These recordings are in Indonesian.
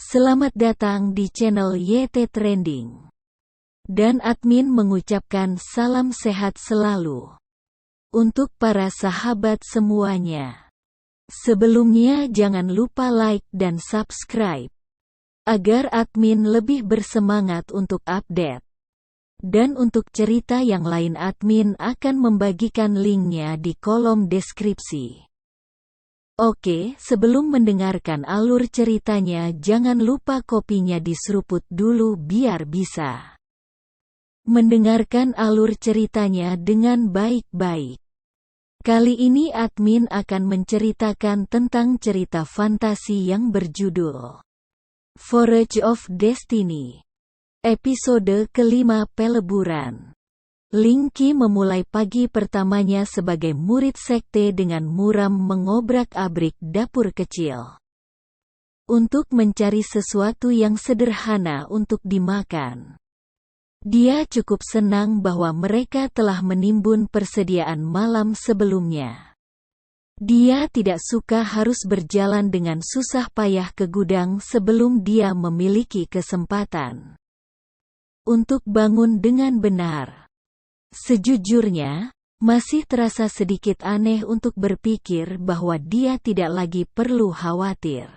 Selamat datang di channel YT Trending. Dan admin mengucapkan salam sehat selalu untuk para sahabat semuanya. Sebelumnya jangan lupa like dan subscribe agar admin lebih bersemangat untuk update. Dan untuk cerita yang lain admin akan membagikan linknya di kolom deskripsi. Oke, sebelum mendengarkan alur ceritanya jangan lupa kopinya diseruput dulu biar bisa mendengarkan alur ceritanya dengan baik-baik. Kali ini admin akan menceritakan tentang cerita fantasi yang berjudul Forge of Destiny. Episode kelima Peleburan. Linky memulai pagi pertamanya sebagai murid sekte dengan muram mengobrak-abrik dapur kecil untuk mencari sesuatu yang sederhana untuk dimakan. Dia cukup senang bahwa mereka telah menimbun persediaan malam sebelumnya. Dia tidak suka harus berjalan dengan susah payah ke gudang sebelum dia memiliki kesempatan untuk bangun dengan benar. Sejujurnya, masih terasa sedikit aneh untuk berpikir bahwa dia tidak lagi perlu khawatir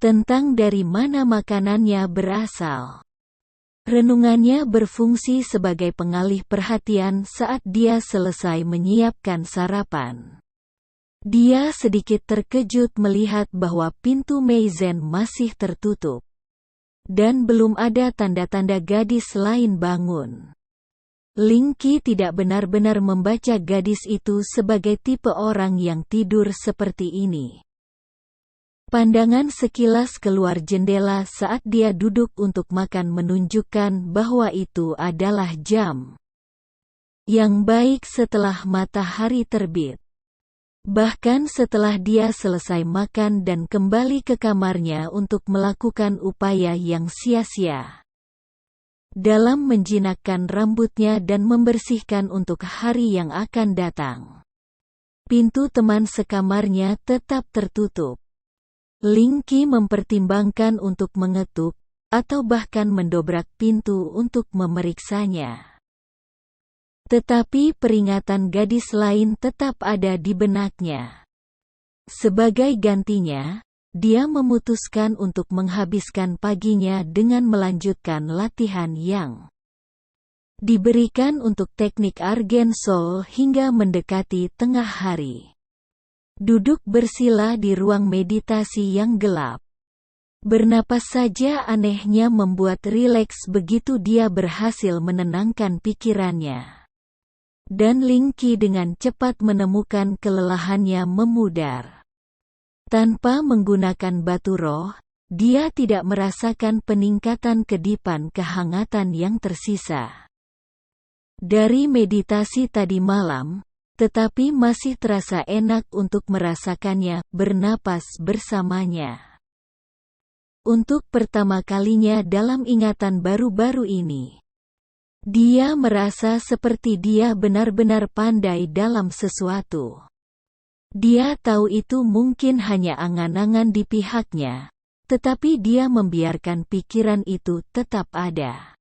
tentang dari mana makanannya berasal. Renungannya berfungsi sebagai pengalih perhatian saat dia selesai menyiapkan sarapan. Dia sedikit terkejut melihat bahwa pintu meizen masih tertutup dan belum ada tanda-tanda gadis lain bangun. Linky tidak benar-benar membaca gadis itu sebagai tipe orang yang tidur seperti ini. Pandangan sekilas keluar jendela saat dia duduk untuk makan menunjukkan bahwa itu adalah jam yang baik setelah matahari terbit. Bahkan setelah dia selesai makan dan kembali ke kamarnya untuk melakukan upaya yang sia-sia dalam menjinakkan rambutnya dan membersihkan untuk hari yang akan datang. Pintu teman sekamarnya tetap tertutup. Linky mempertimbangkan untuk mengetuk, atau bahkan mendobrak pintu untuk memeriksanya. Tetapi peringatan gadis lain tetap ada di benaknya. Sebagai gantinya, dia memutuskan untuk menghabiskan paginya dengan melanjutkan latihan yang diberikan untuk teknik Argent Soul hingga mendekati tengah hari. Duduk bersila di ruang meditasi yang gelap. Bernapas saja anehnya membuat rileks begitu dia berhasil menenangkan pikirannya. Dan Linky dengan cepat menemukan kelelahannya memudar. Tanpa menggunakan batu roh, dia tidak merasakan peningkatan kedipan kehangatan yang tersisa dari meditasi tadi malam, tetapi masih terasa enak untuk merasakannya bernapas bersamanya. Untuk pertama kalinya dalam ingatan baru-baru ini, dia merasa seperti dia benar-benar pandai dalam sesuatu. Dia tahu itu mungkin hanya angan-angan di pihaknya, tetapi dia membiarkan pikiran itu tetap ada.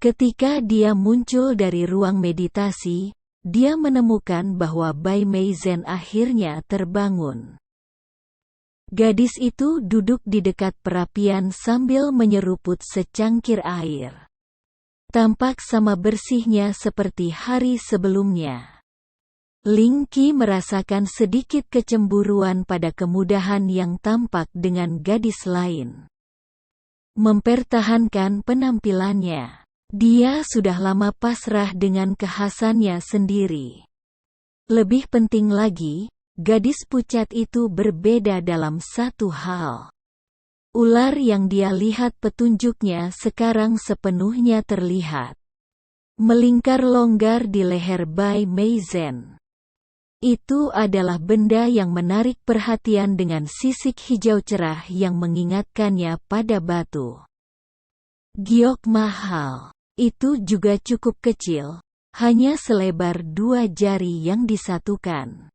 Ketika dia muncul dari ruang meditasi, dia menemukan bahwa Bai Meizen akhirnya terbangun. Gadis itu duduk di dekat perapian sambil menyeruput secangkir air. Tampak sama bersihnya seperti hari sebelumnya. Linky merasakan sedikit kecemburuan pada kemudahan yang tampak dengan gadis lain mempertahankan penampilannya. Dia sudah lama pasrah dengan kekhasannya sendiri. Lebih penting lagi, gadis pucat itu berbeda dalam satu hal. Ular yang dia lihat petunjuknya sekarang sepenuhnya terlihat melingkar longgar di leher Bai Meizen. Itu adalah benda yang menarik perhatian dengan sisik hijau cerah yang mengingatkannya pada batu giok mahal. Itu juga cukup kecil, hanya selebar 2 jari yang disatukan.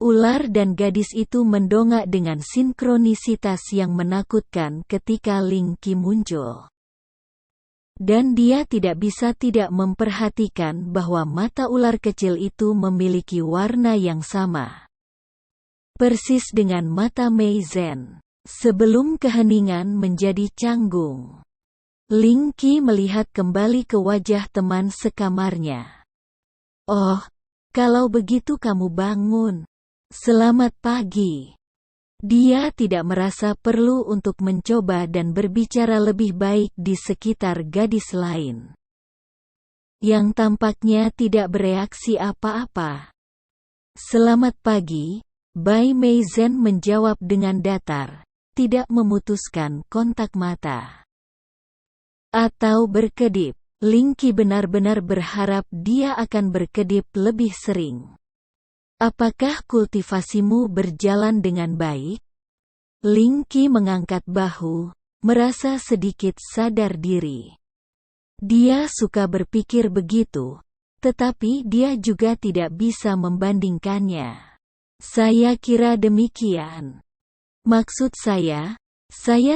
Ular dan gadis itu mendongak dengan sinkronisitas yang menakutkan ketika Ling Qi muncul. Dan dia tidak bisa tidak memperhatikan bahwa mata ular kecil itu memiliki warna yang sama. Persis dengan mata Mei Zhen. Sebelum keheningan menjadi canggung, Ling Qi melihat kembali ke wajah teman sekamarnya. "Oh, kalau begitu kamu bangun. Selamat pagi." Dia tidak merasa perlu untuk mencoba dan berbicara lebih baik di sekitar gadis lain, yang tampaknya tidak bereaksi apa-apa. "Selamat pagi," Bai Mei Zhen menjawab dengan datar, tidak memutuskan kontak mata. Atau berkedip. Ling Qi benar-benar berharap dia akan berkedip lebih sering. "Apakah kultivasimu berjalan dengan baik?" Ling Qi mengangkat bahu, merasa sedikit sadar diri. Dia suka berpikir begitu, tetapi dia juga tidak bisa membandingkannya. "Saya kira demikian. Maksud saya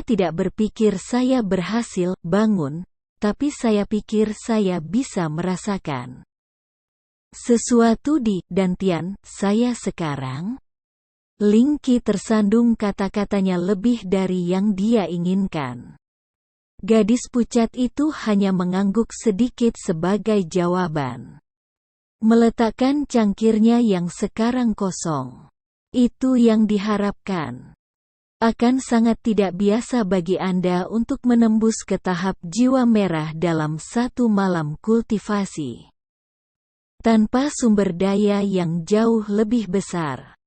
tidak berpikir saya berhasil bangun, tapi saya pikir saya bisa merasakan sesuatu di dantian saya sekarang." Ling Qi tersandung kata-katanya lebih dari yang dia inginkan. Gadis pucat itu hanya mengangguk sedikit sebagai jawaban. Meletakkan cangkirnya yang sekarang kosong. "Itu yang diharapkan. Akan sangat tidak biasa bagi Anda untuk menembus ke tahap jiwa merah dalam satu malam kultivasi. Tanpa sumber daya yang jauh lebih besar."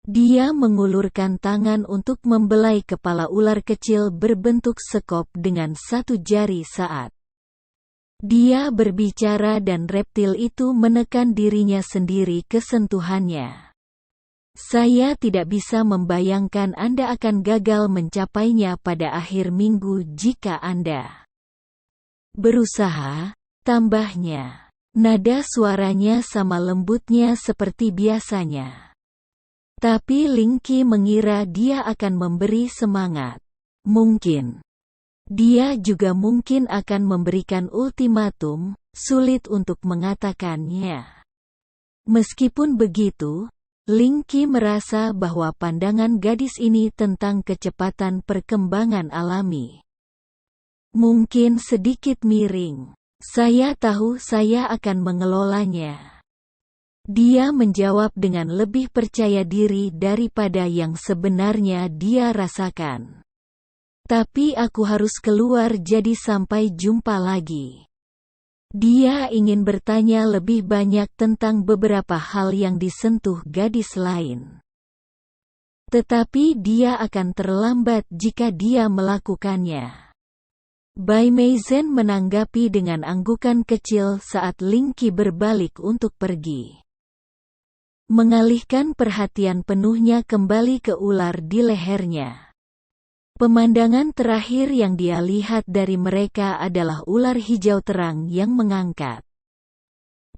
Dia mengulurkan tangan untuk membelai kepala ular kecil berbentuk sekop dengan satu jari saat dia berbicara dan reptil itu menekan dirinya sendiri ke sentuhannya. "Saya tidak bisa membayangkan Anda akan gagal mencapainya pada akhir minggu jika Anda berusaha," tambahnya. Nada suaranya sama lembutnya seperti biasanya. Tapi Ling Qi mengira dia akan memberi semangat. Mungkin. Dia juga mungkin akan memberikan ultimatum, sulit untuk mengatakannya. Meskipun begitu, Ling Qi merasa bahwa pandangan gadis ini tentang kecepatan perkembangan alami mungkin sedikit miring. "Saya tahu saya akan mengelolanya." Dia menjawab dengan lebih percaya diri daripada yang sebenarnya dia rasakan. "Tapi aku harus keluar, jadi sampai jumpa lagi." Dia ingin bertanya lebih banyak tentang beberapa hal yang disentuh gadis lain. Tetapi dia akan terlambat jika dia melakukannya. Bai Mei Zhen menanggapi dengan anggukan kecil saat Ling Qi berbalik untuk pergi. Mengalihkan perhatian penuhnya kembali ke ular di lehernya. Pemandangan terakhir yang dia lihat dari mereka adalah ular hijau terang yang mengangkat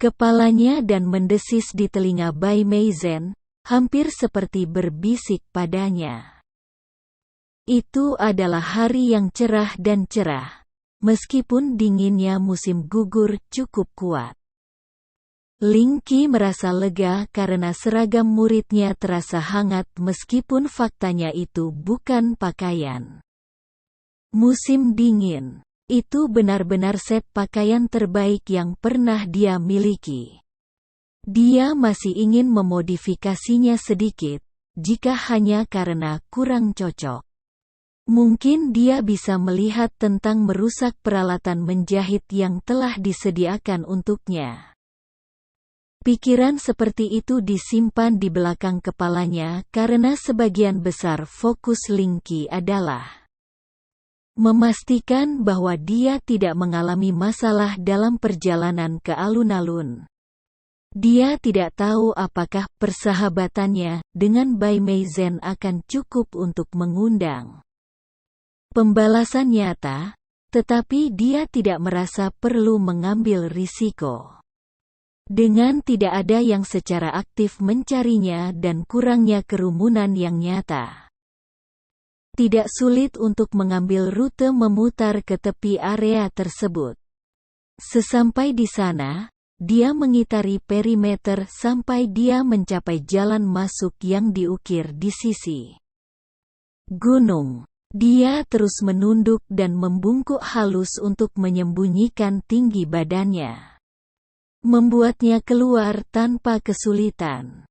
kepalanya dan mendesis di telinga Bai Mei Zhen, hampir seperti berbisik padanya. Itu adalah hari yang cerah dan cerah, meskipun dinginnya musim gugur cukup kuat. Ling Qi merasa lega karena seragam muridnya terasa hangat meskipun faktanya itu bukan pakaian musim dingin. Itu benar-benar set pakaian terbaik yang pernah dia miliki. Dia masih ingin memodifikasinya sedikit, jika hanya karena kurang cocok. Mungkin dia bisa melihat tentang merusak peralatan menjahit yang telah disediakan untuknya. Pikiran seperti itu disimpan di belakang kepalanya karena sebagian besar fokus Ling Qi adalah memastikan bahwa dia tidak mengalami masalah dalam perjalanan ke alun-alun. Dia tidak tahu apakah persahabatannya dengan Bai Mei Zhen akan cukup untuk mengundang pembalasan nyata, tetapi dia tidak merasa perlu mengambil risiko. Dengan tidak ada yang secara aktif mencarinya dan kurangnya kerumunan yang nyata, tidak sulit untuk mengambil rute memutar ke tepi area tersebut. Sesampai di sana, dia mengitari perimeter sampai dia mencapai jalan masuk yang diukir di sisi gunung. Dia terus menunduk dan membungkuk halus untuk menyembunyikan tinggi badannya, membuatnya keluar tanpa kesulitan.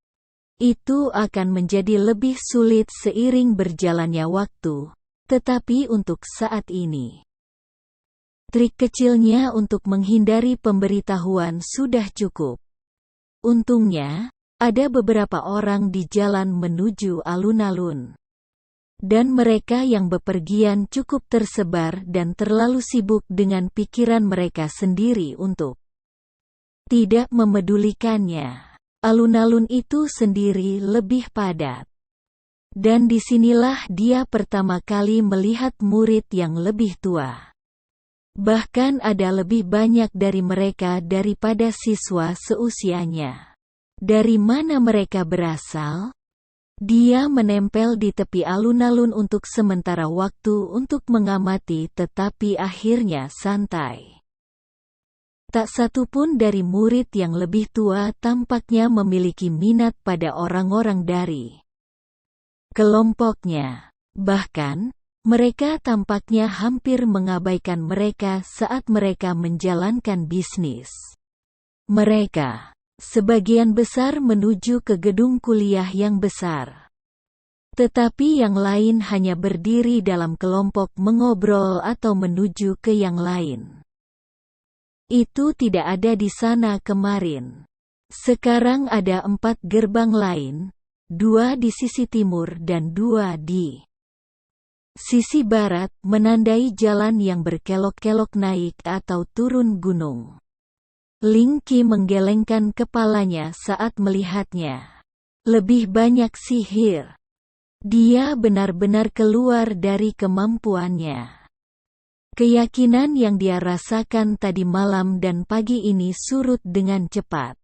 Itu akan menjadi lebih sulit seiring berjalannya waktu, tetapi untuk saat ini, trik kecilnya untuk menghindari pemberitahuan sudah cukup. Untungnya, ada beberapa orang di jalan menuju alun-alun, dan mereka yang bepergian cukup tersebar dan terlalu sibuk dengan pikiran mereka sendiri untuk tidak memedulikannya. Alun-alun itu sendiri lebih padat. Dan disinilah dia pertama kali melihat murid yang lebih tua. Bahkan ada lebih banyak dari mereka daripada siswa seusianya. Dari mana mereka berasal? Dia menempel di tepi alun-alun untuk sementara waktu untuk mengamati, tetapi akhirnya santai. Tak satu pun dari murid yang lebih tua tampaknya memiliki minat pada orang-orang dari kelompoknya. Bahkan, mereka tampaknya hampir mengabaikan mereka saat mereka menjalankan bisnis mereka. Sebagian besar menuju ke gedung kuliah yang besar. Tetapi yang lain hanya berdiri dalam kelompok mengobrol atau menuju ke yang lain. Itu tidak ada di sana kemarin. Sekarang ada 4 gerbang lain, 2 di sisi timur dan 2 di sisi barat, menandai jalan yang berkelok-kelok naik atau turun gunung. Ling Qi menggelengkan kepalanya saat melihatnya. Lebih banyak sihir. Dia benar-benar keluar dari kemampuannya. Keyakinan yang dia rasakan tadi malam dan pagi ini surut dengan cepat.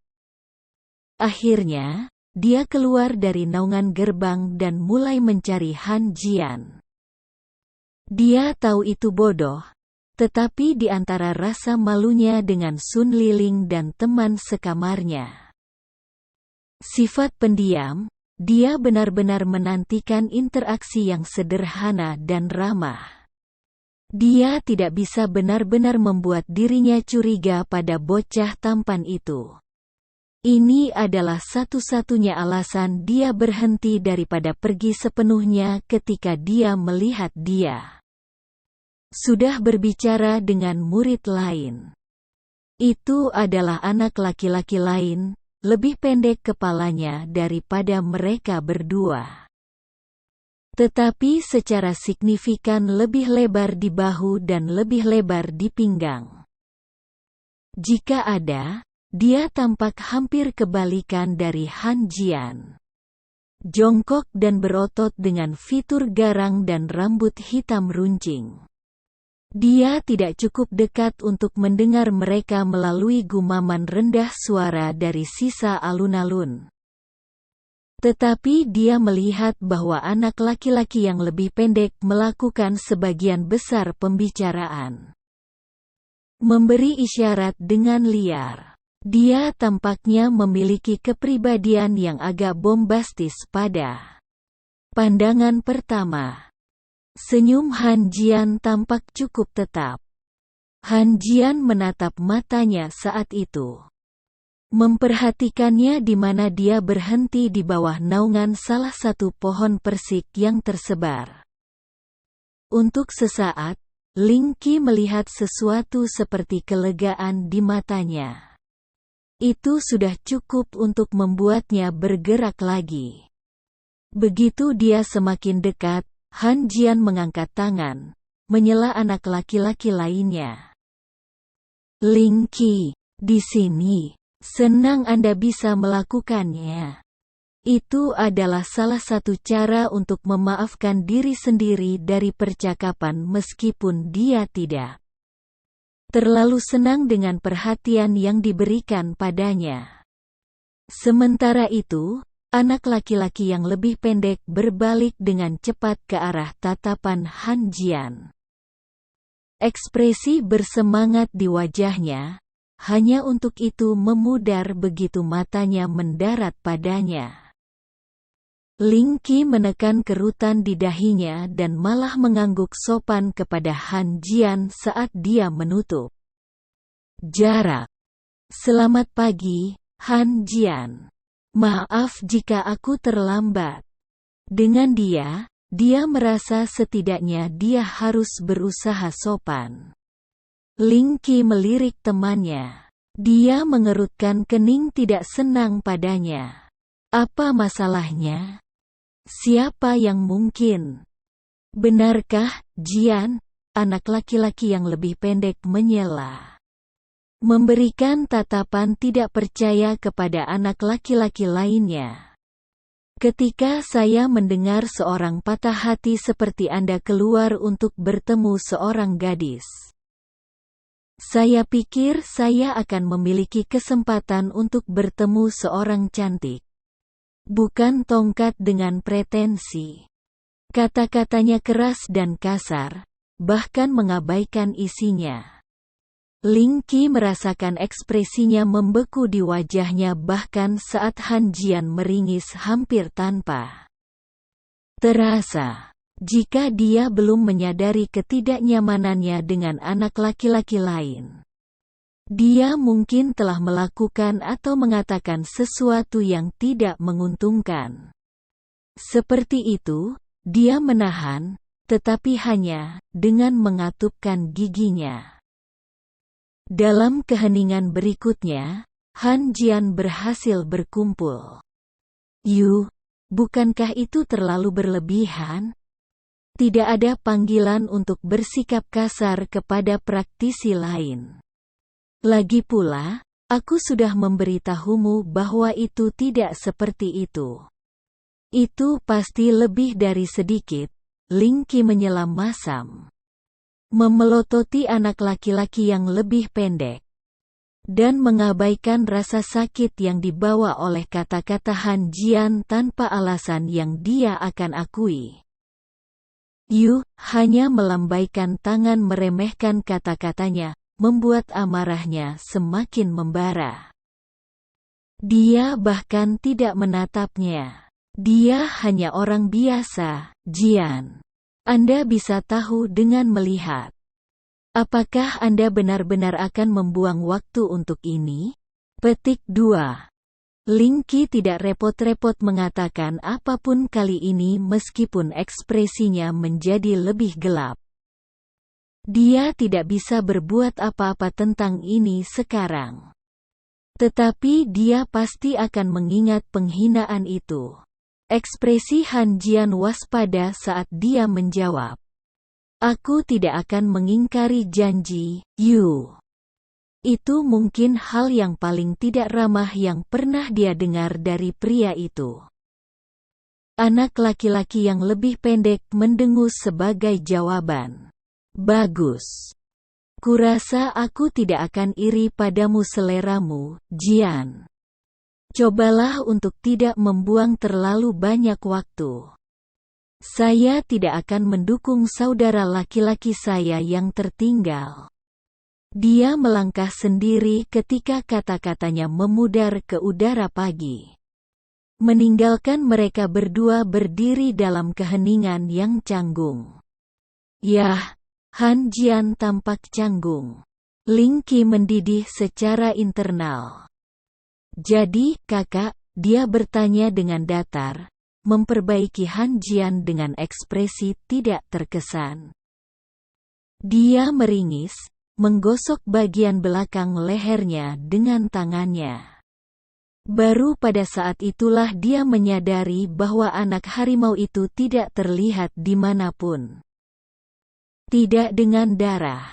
Akhirnya, dia keluar dari naungan gerbang dan mulai mencari Han Jian. Dia tahu itu bodoh. Tetapi di antara rasa malunya dengan Sun Liling dan teman sekamarnya, sifat pendiam, dia benar-benar menantikan interaksi yang sederhana dan ramah. Dia tidak bisa benar-benar membuat dirinya curiga pada bocah tampan itu. Ini adalah satu-satunya alasan dia berhenti daripada pergi sepenuhnya ketika dia melihat dia sudah berbicara dengan murid lain. Itu adalah anak laki-laki lain, lebih pendek kepalanya daripada mereka berdua. Tetapi secara signifikan lebih lebar di bahu dan lebih lebar di pinggang. Jika ada, dia tampak hampir kebalikan dari Han Jian. Jongkok dan berotot dengan fitur garang dan rambut hitam runcing. Dia tidak cukup dekat untuk mendengar mereka melalui gumaman rendah suara dari sisa alun-alun. Tetapi dia melihat bahwa anak laki-laki yang lebih pendek melakukan sebagian besar pembicaraan. Memberi isyarat dengan liar. Dia tampaknya memiliki kepribadian yang agak bombastis pada pandangan pertama. Senyum Han Jian tampak cukup tetap. Han Jian menatap matanya saat itu, memperhatikannya di mana dia berhenti di bawah naungan salah satu pohon persik yang tersebar. Untuk sesaat, Ling Qi melihat sesuatu seperti kelegaan di matanya. Itu sudah cukup untuk membuatnya bergerak lagi. Begitu dia semakin dekat, Han Jian mengangkat tangan, menyela anak laki-laki lainnya. Ling Qi, di sini, senang Anda bisa melakukannya. Itu adalah salah satu cara untuk memaafkan diri sendiri dari percakapan meskipun dia tidak terlalu senang dengan perhatian yang diberikan padanya. Sementara itu, anak laki-laki yang lebih pendek berbalik dengan cepat ke arah tatapan Han Jian. Ekspresi bersemangat di wajahnya, hanya untuk itu memudar begitu matanya mendarat padanya. Ling Qi menekan kerutan di dahinya dan malah mengangguk sopan kepada Han Jian saat dia menutup jarak. Selamat pagi, Han Jian. Maaf jika aku terlambat. Dengan dia merasa setidaknya dia harus berusaha sopan. Ling Qi melirik temannya. Dia mengerutkan kening tidak senang padanya. Apa masalahnya? Siapa yang mungkin? Benarkah, Jian? Anak laki-laki yang lebih pendek menyela. Memberikan tatapan tidak percaya kepada anak laki-laki lainnya. Ketika saya mendengar seorang patah hati seperti Anda keluar untuk bertemu seorang gadis, saya pikir saya akan memiliki kesempatan untuk bertemu seorang cantik. Bukan tongkat dengan pretensi. Kata-katanya keras dan kasar, bahkan mengabaikan isinya. Ling Qi merasakan ekspresinya membeku di wajahnya bahkan saat Han Jian meringis hampir tanpa terasa. Jika dia belum menyadari ketidaknyamanannya dengan anak laki-laki lain, dia mungkin telah melakukan atau mengatakan sesuatu yang tidak menguntungkan. Seperti itu, dia menahan, tetapi hanya dengan mengatupkan giginya. Dalam keheningan berikutnya, Han Jian berhasil berkumpul. Bukankah itu terlalu berlebihan? Tidak ada panggilan untuk bersikap kasar kepada praktisi lain. Lagi pula, aku sudah memberitahumu bahwa itu tidak seperti itu. Itu pasti lebih dari sedikit. Ling Qi menyela masam. Memelototi anak laki-laki yang lebih pendek. Dan mengabaikan rasa sakit yang dibawa oleh kata-kata Han Jian tanpa alasan yang dia akan akui. Hanya melambaikan tangan meremehkan kata-katanya, membuat amarahnya semakin membara. Dia bahkan tidak menatapnya. Dia hanya orang biasa, Jian. Anda bisa tahu dengan melihat. Apakah Anda benar-benar akan membuang waktu untuk ini? Petik 2. Ling Qi tidak repot-repot mengatakan apapun kali ini meskipun ekspresinya menjadi lebih gelap. Dia tidak bisa berbuat apa-apa tentang ini sekarang. Tetapi dia pasti akan mengingat penghinaan itu. Ekspresi Han Jian waspada saat dia menjawab. Aku tidak akan mengingkari janji, Itu mungkin hal yang paling tidak ramah yang pernah dia dengar dari pria itu. Anak laki-laki yang lebih pendek mendengus sebagai jawaban. Bagus. Kurasa aku tidak akan iri padamu seleramu, Jian. Cobalah untuk tidak membuang terlalu banyak waktu. Saya tidak akan mendukung saudara laki-laki saya yang tertinggal. Dia melangkah sendiri ketika kata-katanya memudar ke udara pagi. Meninggalkan mereka berdua berdiri dalam keheningan yang canggung. Yah, Han Jian tampak canggung. Ling Qi mendidih secara internal. Jadi, kakak, dia bertanya dengan datar, memperbaiki Han Jian dengan ekspresi tidak terkesan. Dia meringis, menggosok bagian belakang lehernya dengan tangannya. Baru pada saat itulah dia menyadari bahwa anak harimau itu tidak terlihat dimanapun. Tidak dengan darah.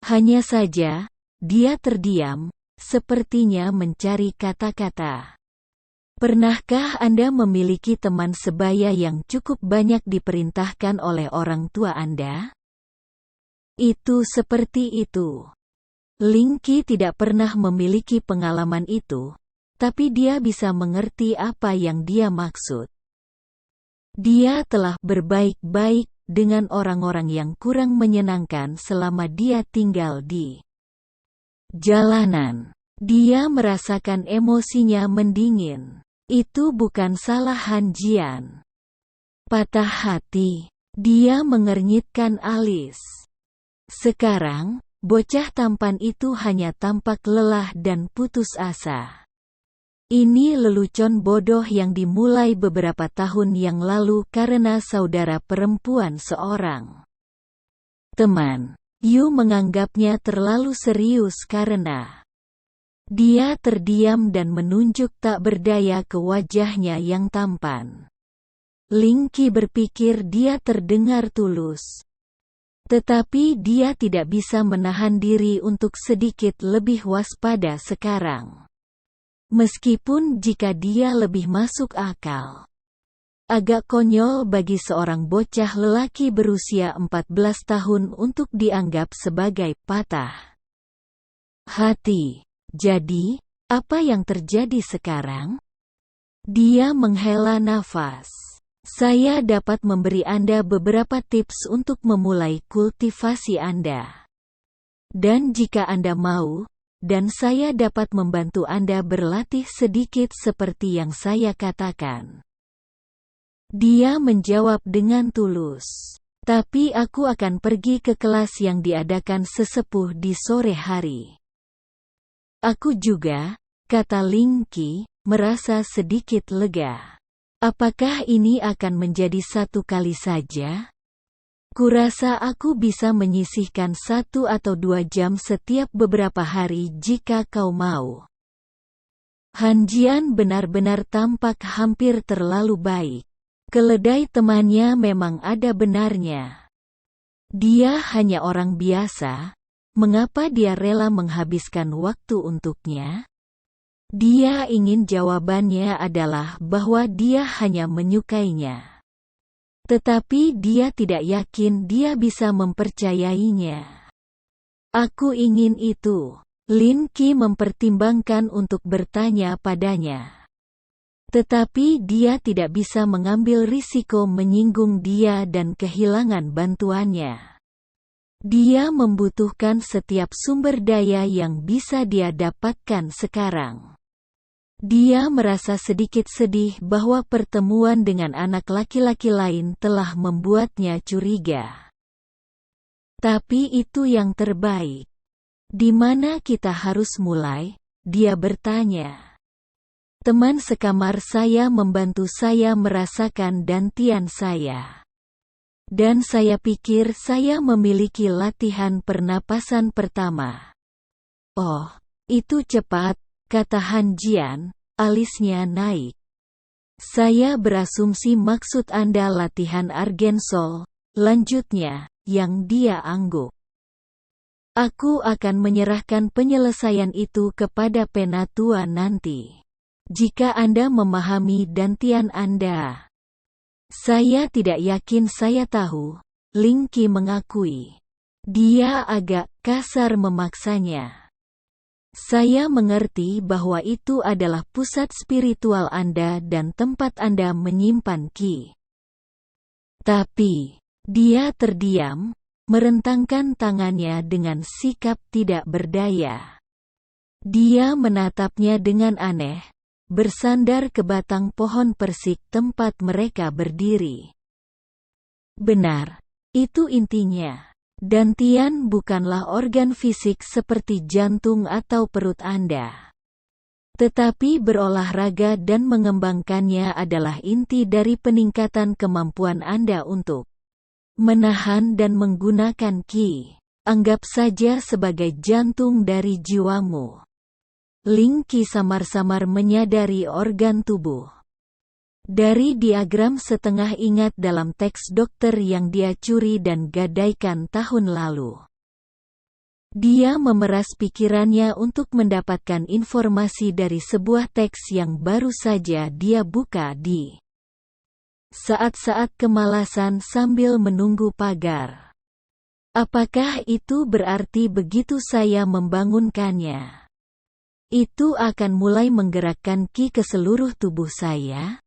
Hanya saja, dia terdiam, sepertinya mencari kata-kata. Pernahkah Anda memiliki teman sebaya yang cukup banyak diperintahkan oleh orang tua Anda? Itu seperti itu. Linky tidak pernah memiliki pengalaman itu, tapi dia bisa mengerti apa yang dia maksud. Dia telah berbaik-baik dengan orang-orang yang kurang menyenangkan selama dia tinggal di jalanan. Dia merasakan emosinya mendingin. Itu bukan salah Han Jian. Patah hati. Dia mengernyitkan alis. Sekarang, bocah tampan itu hanya tampak lelah dan putus asa. Ini lelucon bodoh yang dimulai beberapa tahun yang lalu karena saudara perempuan seorang teman. Yu menganggapnya terlalu serius karena dia terdiam dan menunjuk tak berdaya ke wajahnya yang tampan. Linky berpikir dia terdengar tulus. Tetapi dia tidak bisa menahan diri untuk sedikit lebih waspada sekarang. Meskipun jika dia lebih masuk akal. Agak konyol bagi seorang bocah lelaki berusia 14 tahun untuk dianggap sebagai patah hati. Jadi, apa yang terjadi sekarang? Dia menghela nafas. Saya dapat memberi Anda beberapa tips untuk memulai kultivasi Anda. Dan jika Anda mau, dan saya dapat membantu Anda berlatih sedikit seperti yang saya katakan. Dia menjawab dengan tulus. Tapi aku akan pergi ke kelas yang diadakan sesepuh di sore hari. Aku juga, kata Linky, merasa sedikit lega. Apakah ini akan menjadi satu kali saja? Kurasa aku bisa menyisihkan 1 atau 2 jam setiap beberapa hari jika kau mau. Han Jian benar-benar tampak hampir terlalu baik. Keledai temannya memang ada benarnya. Dia hanya orang biasa. Mengapa dia rela menghabiskan waktu untuknya? Dia ingin jawabannya adalah bahwa dia hanya menyukainya. Tetapi dia tidak yakin dia bisa mempercayainya. Aku ingin itu. Linky mempertimbangkan untuk bertanya padanya. Tetapi dia tidak bisa mengambil risiko menyinggung dia dan kehilangan bantuannya. Dia membutuhkan setiap sumber daya yang bisa dia dapatkan sekarang. Dia merasa sedikit sedih bahwa pertemuan dengan anak laki-laki lain telah membuatnya curiga. Tapi itu yang terbaik. Di mana kita harus mulai? Dia bertanya. Teman sekamar saya membantu saya merasakan dantian saya. Dan saya pikir saya memiliki latihan pernapasan pertama. Oh, itu cepat, kata Han Jian, alisnya naik. Saya berasumsi maksud Anda latihan Argensol, lanjutnya, yang dia angguk. Aku akan menyerahkan penyelesaian itu kepada penatua nanti. Jika Anda memahami dantian Anda. Saya tidak yakin saya tahu, Linky mengakui. Dia agak kasar memaksanya. Saya mengerti bahwa itu adalah pusat spiritual Anda dan tempat Anda menyimpan ki. Tapi, dia terdiam, merentangkan tangannya dengan sikap tidak berdaya. Dia menatapnya dengan aneh. Bersandar ke batang pohon persik tempat mereka berdiri. Benar, itu intinya. Dantian bukanlah organ fisik seperti jantung atau perut Anda. Tetapi berolahraga dan mengembangkannya adalah inti dari peningkatan kemampuan Anda untuk menahan dan menggunakan ki. Anggap saja sebagai jantung dari jiwamu. Linky samar-samar menyadari organ tubuh. Dari diagram setengah ingat dalam teks dokter yang dia curi dan gadaikan tahun lalu. Dia memeras pikirannya untuk mendapatkan informasi dari sebuah teks yang baru saja dia buka di saat-saat kemalasan sambil menunggu pagar. Apakah itu berarti begitu saya membangunkannya, itu akan mulai menggerakkan ki ke seluruh tubuh saya?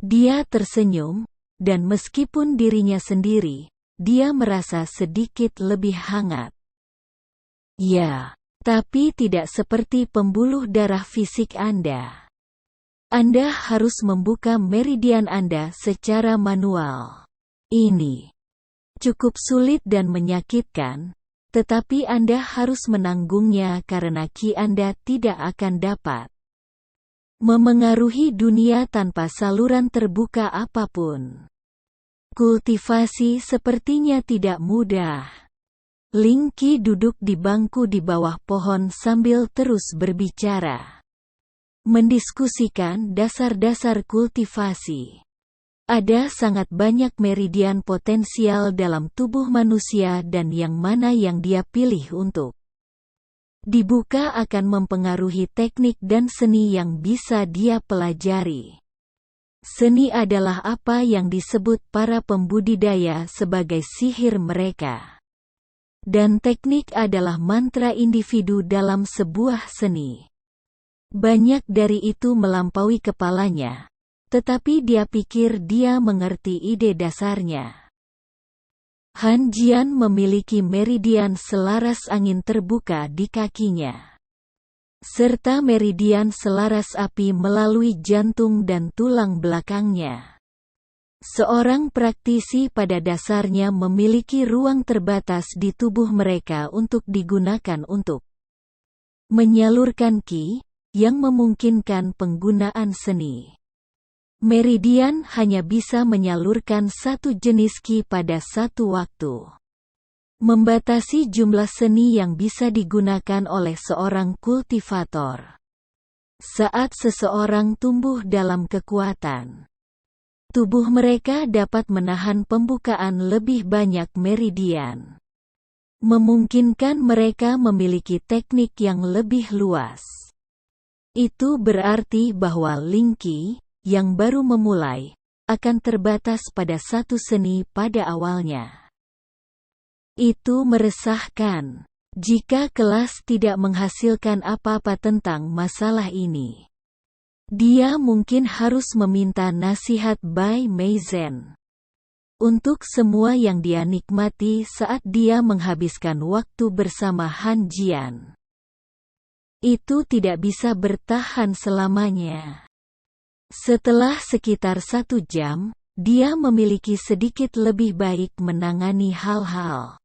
Dia tersenyum, dan meskipun dirinya sendiri, dia merasa sedikit lebih hangat. Ya, tapi tidak seperti pembuluh darah fisik Anda. Anda harus membuka meridian Anda secara manual. Ini cukup sulit dan menyakitkan, tetapi Anda harus menanggungnya karena ki Anda tidak akan dapat memengaruhi dunia tanpa saluran terbuka apapun. Kultivasi sepertinya tidak mudah. Ling Qi duduk di bangku di bawah pohon sambil terus berbicara, mendiskusikan dasar-dasar kultivasi. Ada sangat banyak meridian potensial dalam tubuh manusia dan yang mana yang dia pilih untuk dibuka akan mempengaruhi teknik dan seni yang bisa dia pelajari. Seni adalah apa yang disebut para pembudidaya sebagai sihir mereka. Dan teknik adalah mantra individu dalam sebuah seni. Banyak dari itu melampaui kepalanya, tetapi dia pikir dia mengerti ide dasarnya. Han Jian memiliki meridian selaras angin terbuka di kakinya, serta meridian selaras api melalui jantung dan tulang belakangnya. Seorang praktisi pada dasarnya memiliki ruang terbatas di tubuh mereka untuk digunakan untuk menyalurkan ki, yang memungkinkan penggunaan seni. Meridian hanya bisa menyalurkan satu jenis ki pada satu waktu, membatasi jumlah seni yang bisa digunakan oleh seorang kultivator. Saat seseorang tumbuh dalam kekuatan, tubuh mereka dapat menahan pembukaan lebih banyak meridian, memungkinkan mereka memiliki teknik yang lebih luas. Itu berarti bahwa Ling Qi, yang baru memulai, akan terbatas pada satu seni pada awalnya. Itu meresahkan. Jika kelas tidak menghasilkan apa-apa tentang masalah ini, dia mungkin harus meminta nasihat Bai Meizhen. Untuk semua yang dia nikmati saat dia menghabiskan waktu bersama Han Jian, itu tidak bisa bertahan selamanya. Setelah sekitar 1 jam, dia memiliki sedikit lebih baik menangani hal-hal.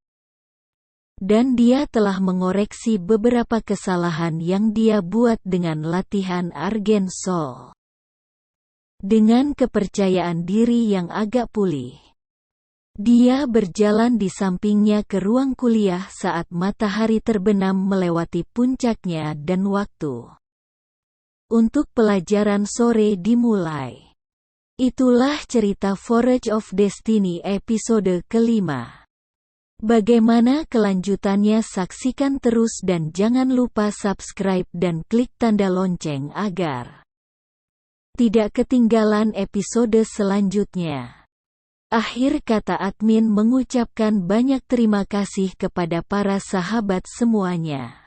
Dan dia telah mengoreksi beberapa kesalahan yang dia buat dengan latihan Argen Soul. Dengan kepercayaan diri yang agak pulih, dia berjalan di sampingnya ke ruang kuliah saat matahari terbenam melewati puncaknya dan waktu untuk pelajaran sore dimulai. Itulah cerita Forge of Destiny episode kelima. Bagaimana kelanjutannya, saksikan terus dan jangan lupa subscribe dan klik tanda lonceng agar tidak ketinggalan episode selanjutnya. Akhir kata, admin mengucapkan banyak terima kasih kepada para sahabat semuanya.